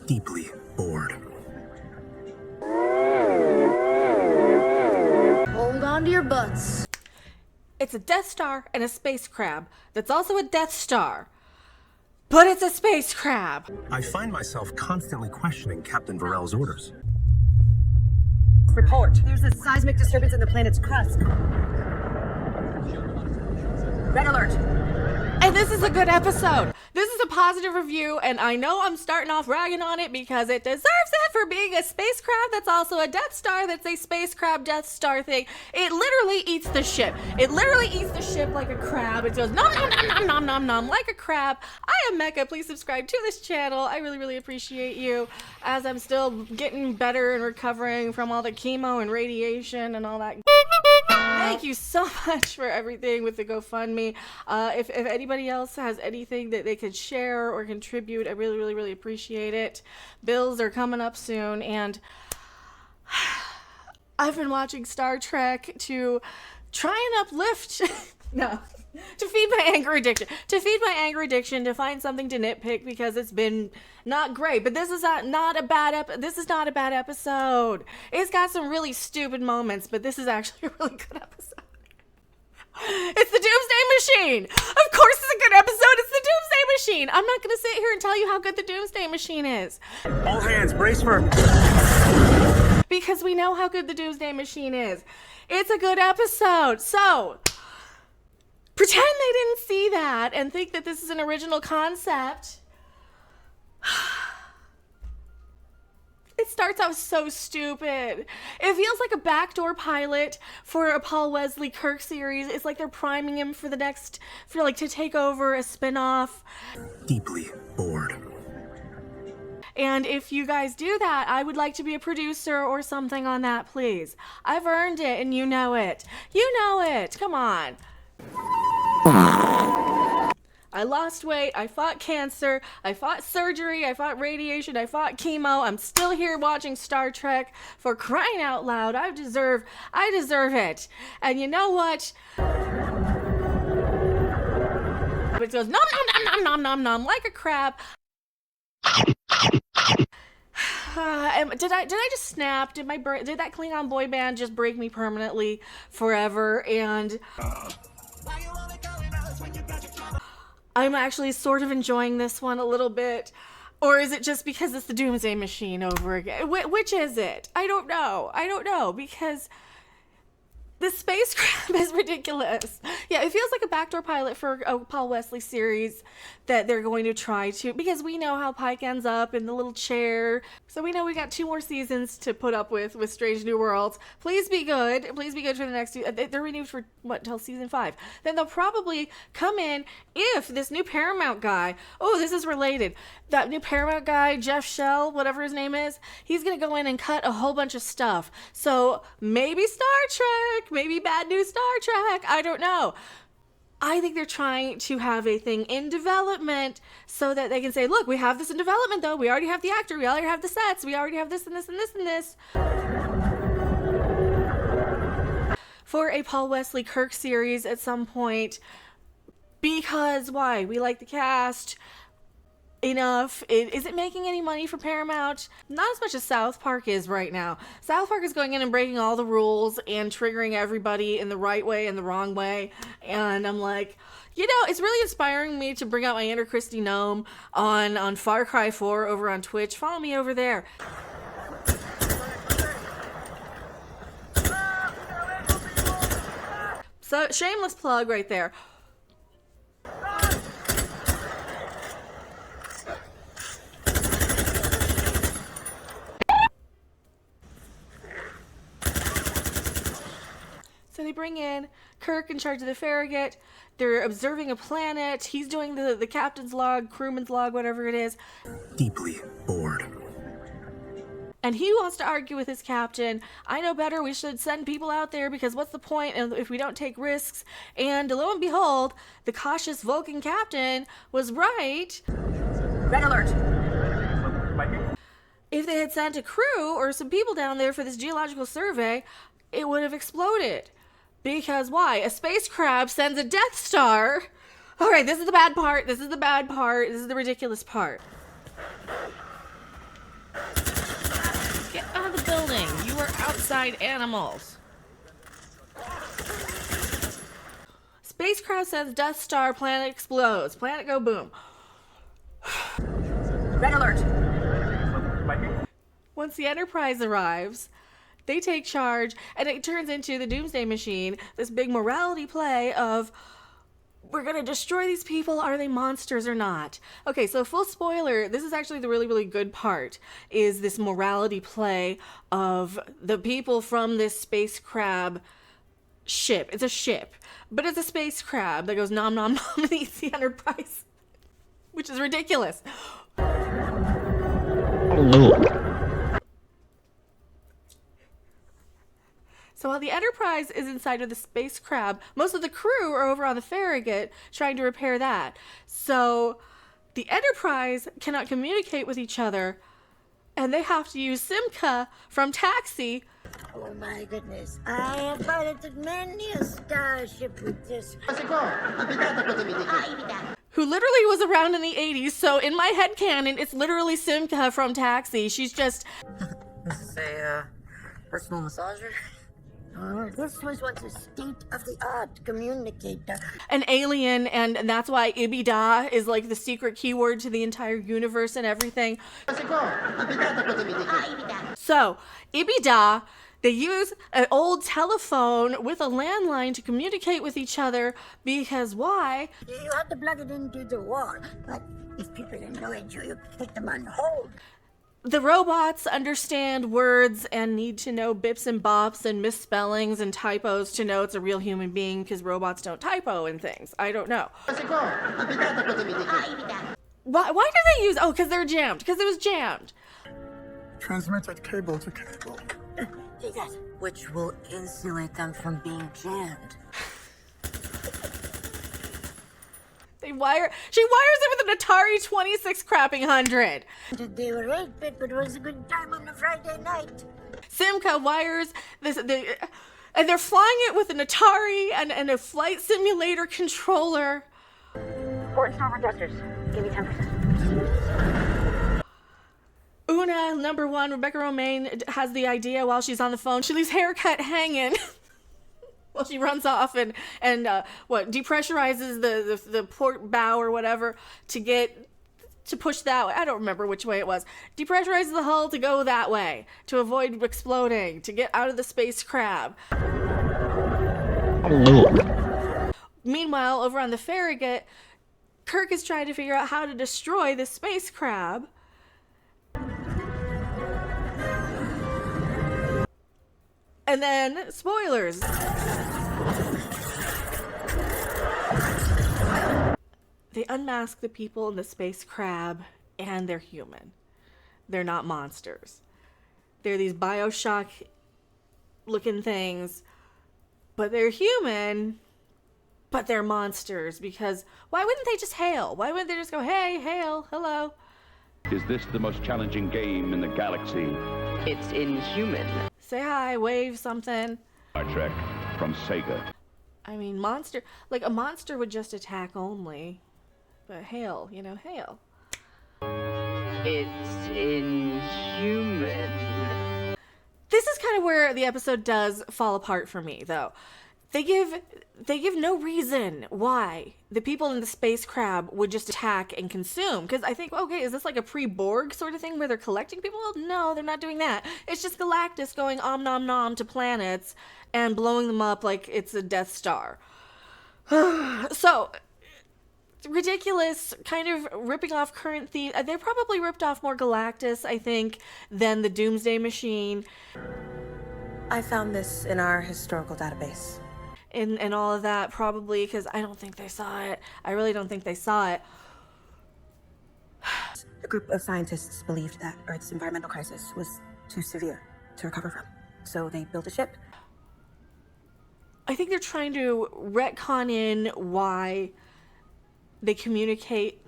deeply bored. Hold on to your butts. It's a Death Star and a space crab that's also a Death Star. But it's a space crab. I find myself constantly questioning Captain Varel's orders. Report. There's a seismic disturbance in the planet's crust. Red alert. And this is a good episode. This is a positive review, and I know I'm starting off ragging on it because it deserves it for being a space crab that's also a Death Star that's a space crab Death Star thing. It literally eats the ship. It literally eats the ship like a crab. It goes nom nom nom nom nom nom nom like a crab. I am Mecca. Please subscribe to this channel. I really, really appreciate you as I'm still getting better and recovering from all the chemo and radiation and all that. Thank you so much for everything with the GoFundMe. If anybody else has anything that they could share or contribute, I really, really, really appreciate it. Bills are coming up soon, and I've been watching Star Trek to try and uplift. No. To feed my anger addiction. To find something to nitpick because it's been not great. But this is not a bad episode. It's got some really stupid moments, but this is actually a really good episode. It's the Doomsday Machine. Of course it's a good episode. It's the Doomsday Machine. I'm not going to sit here and tell you how good the Doomsday Machine is. All hands, brace for... Because we know how good the Doomsday Machine is. It's a good episode. So... pretend they didn't see that and think that this is an original concept. It starts out so stupid. It feels like a backdoor pilot for a Paul Wesley Kirk series. It's like they're priming him for the next, to take over a spinoff. Deeply bored. And if you guys do that, I would like to be a producer or something on that, please. I've earned it and you know it. You know it. Come on. I lost weight, I fought cancer, I fought surgery, I fought radiation, I fought chemo. I'm still here watching Star Trek. For crying out loud, I deserve it. And you know what? It goes nom nom nom nom nom nom nom like a crab. Did I just snap? Did that Klingon boy band just break me permanently forever? And I'm actually sort of enjoying this one a little bit. Or is it just because it's the Doomsday Machine over again? Which is it? I don't know, because the space crab is ridiculous. Yeah, it feels like a backdoor pilot for a Paul Wesley series that they're going to try to, because we know how Pike ends up in the little chair. So we know we got 2 more seasons to put up with Strange New Worlds. Please be good. Please be good for the next 2. They're renewed for, till season 5. Then they'll probably come in if this new Paramount guy, oh, this is related. That new Paramount guy, Jeff Shell, whatever his name is, he's going to go in and cut a whole bunch of stuff. So maybe Star Trek, maybe bad new Star Trek, I don't know. I think they're trying to have a thing in development so that they can say, look, we have this in development though. We already have the actor. We already have the sets. We already have this and this and this and this. For a Paul Wesley Kirk series at some point. Because why? We like the cast enough. Is it making any money for Paramount? Not as much as South Park is right now. South Park is going in and breaking all the rules and triggering everybody in the right way and the wrong way. And I'm like, it's really inspiring me to bring out my inner Christy Gnome on Far Cry 4 over on Twitch. Follow me over there. So, shameless plug right there. So they bring in Kirk in charge of the Farragut. They're observing a planet. He's doing the captain's log, crewman's log, whatever it is. Deeply bored. And he wants to argue with his captain. I know better. We should send people out there because what's the point if we don't take risks? And lo and behold, the cautious Vulcan captain was right. Red alert. If they had sent a crew or some people down there for this geological survey, it would have exploded. Because why? A space crab sends a Death Star. All right, this is the bad part. This is the ridiculous part. inside animals. Spacecraft says Death Star, planet explodes. Planet go boom. Red alert. Once the Enterprise arrives, they take charge, and it turns into the Doomsday Machine, this big morality play of, we're gonna destroy these people, are they monsters or not? Okay, so full spoiler, this is actually the really, really good part, is this morality play of the people from this space crab ship. It's a ship, but it's a space crab that goes nom nom nom and eats the Enterprise, which is ridiculous. So while the Enterprise is inside of the space crab, most of the crew are over on the Farragut trying to repair that. So the Enterprise cannot communicate with each other, and they have to use Simka from Taxi. Oh my goodness, I have piloted many a starship with this. Who literally was around in the 80s, so in my headcanon, it's literally Simka from Taxi. She's just... This is a personal massager? This was once a state-of-the-art communicator. an alien, and that's why Ibida is like the secret keyword to the entire universe and everything. So, Ibida, they use an old telephone with a landline to communicate with each other because why? You have to plug it into the wall, but if people annoyed you, you put them on hold. The robots understand words and need to know bips and bops and misspellings and typos to know it's a real human being because robots don't typo in things. I don't know. Why do they use... Oh, because they're jammed. Because it was jammed. Transmitted cable to cable. Yes, which will insulate them from being jammed. She wires it with an Atari 26 crapping 100. They were 8-bit, but it was a good time on a Friday night. Simka wires this, and they're flying it with an Atari and a flight simulator controller. Port storm thrusters. Give me 10%. Una, number one, Rebecca Romaine, has the idea while she's on the phone. She leaves haircut hanging while she runs off and depressurizes the port bow or whatever to push that way. I don't remember which way it was. Depressurizes the hull to go that way, to avoid exploding, to get out of the space crab. Meanwhile, over on the Farragut, Kirk is trying to figure out how to destroy this space crab. And then, spoilers. They unmask the people in the space crab, and they're human. They're not monsters. They're these Bioshock-looking things, but they're human, but they're monsters, because why wouldn't they just hail? Why wouldn't they just go, hey, hail, hello? Is this the most challenging game in the galaxy? It's inhuman. Say hi, wave something. Star Trek from Sega. I mean, a monster would just attack only. But hail, hail. It's inhuman. This is kind of where the episode does fall apart for me, though. They give no reason why the people in the space crab would just attack and consume. Because I think, okay, is this like a pre-Borg sort of thing where they're collecting people? No, they're not doing that. It's just Galactus going om nom nom to planets and blowing them up like it's a Death Star. So, ridiculous, kind of ripping off current theme. They probably ripped off more Galactus, I think, than the Doomsday Machine. I found this in our historical database. And all of that, probably, because I don't think they saw it. I really don't think they saw it. A group of scientists believed that Earth's environmental crisis was too severe to recover from. So they built a ship. I think they're trying to retcon in why they communicate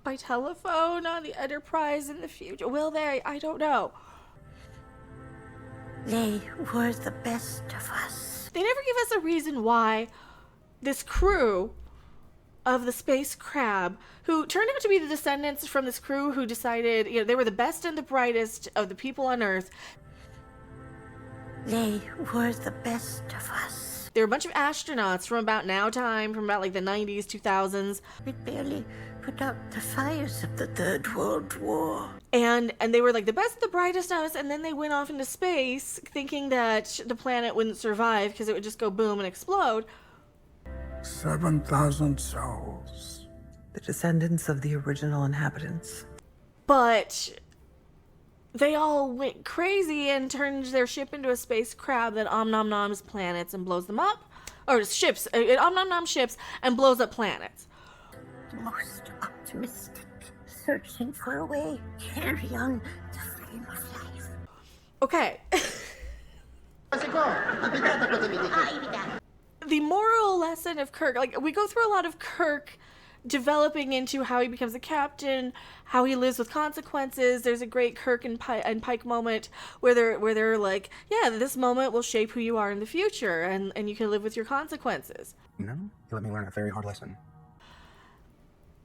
by telephone on the Enterprise in the future. Will they? I don't know. They were the best of us. They never give us a reason why this crew of the space crab, who turned out to be the descendants from this crew who decided, they were the best and the brightest of the people on Earth. They were the best of us. There were a bunch of astronauts from about now time, from about like the 90s, 2000s. We barely put out the fires of the Third World War. And they were like the best, the brightest of us, and then they went off into space thinking that the planet wouldn't survive because it would just go boom and explode. 7,000 souls. The descendants of the original inhabitants. But they all went crazy and turned their ship into a space crab that Om-Nom-Noms planets and blows them up. Or ships, Om-Nom-Nom ships and blows up planets. Most optimistic, searching for a way, carry on the flame of life. Okay. The moral lesson of Kirk, like, we go through a lot of Kirk developing into how he becomes a captain, how he lives with consequences. There's a great Kirk and Pike moment where they're like, yeah, this moment will shape who you are in the future, and you can live with your consequences. No, you let me learn a very hard lesson.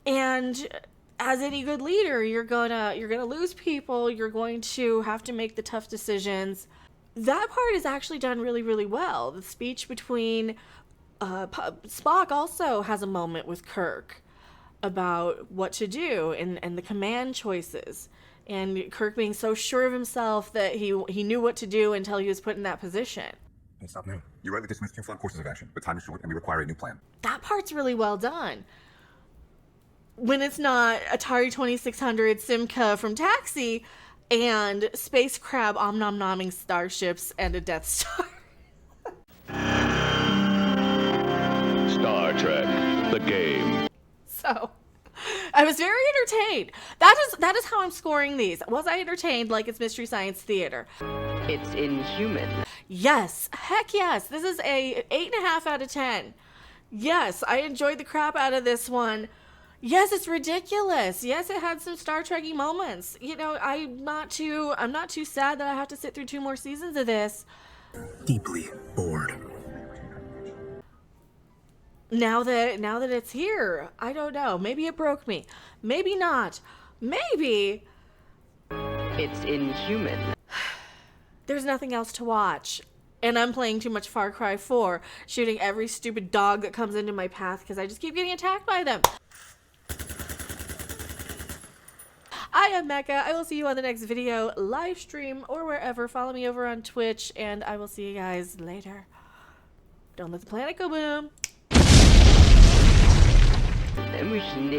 And as any good leader, you're gonna lose people. You're going to have to make the tough decisions. That part is actually done really, really well. The speech between Spock also has a moment with Kirk about what to do and the command choices. And Kirk being so sure of himself that he knew what to do until he was put in that position. Don't stop now. You rightly dismissed 2 flawed courses of action, but time is short and we require a new plan. That part's really well done. When it's not Atari 2600 Simka from Taxi and space crab om-nom-nomming starships and a Death Star. Star Trek, the game. So, I was very entertained. That is how I'm scoring these. Was I entertained like it's Mystery Science Theater? It's inhuman. Yes. Heck yes. This is a 8.5 out of 10. Yes, I enjoyed the crap out of this one. Yes, it's ridiculous. Yes, it had some Star Trek-y moments. You know, I'm not too sad that I have to sit through 2 more seasons of this. Deeply bored. Now that it's here, I don't know. Maybe it broke me. Maybe not. Maybe It's inhuman. there's nothing else to watch. And I'm playing too much Far Cry 4, shooting every stupid dog that comes into my path because I just keep getting attacked by them. I am Mecca. I will see you on the next video, live stream, or wherever. Follow me over on Twitch, and I will see you guys later. Don't let the planet go boom. Then we should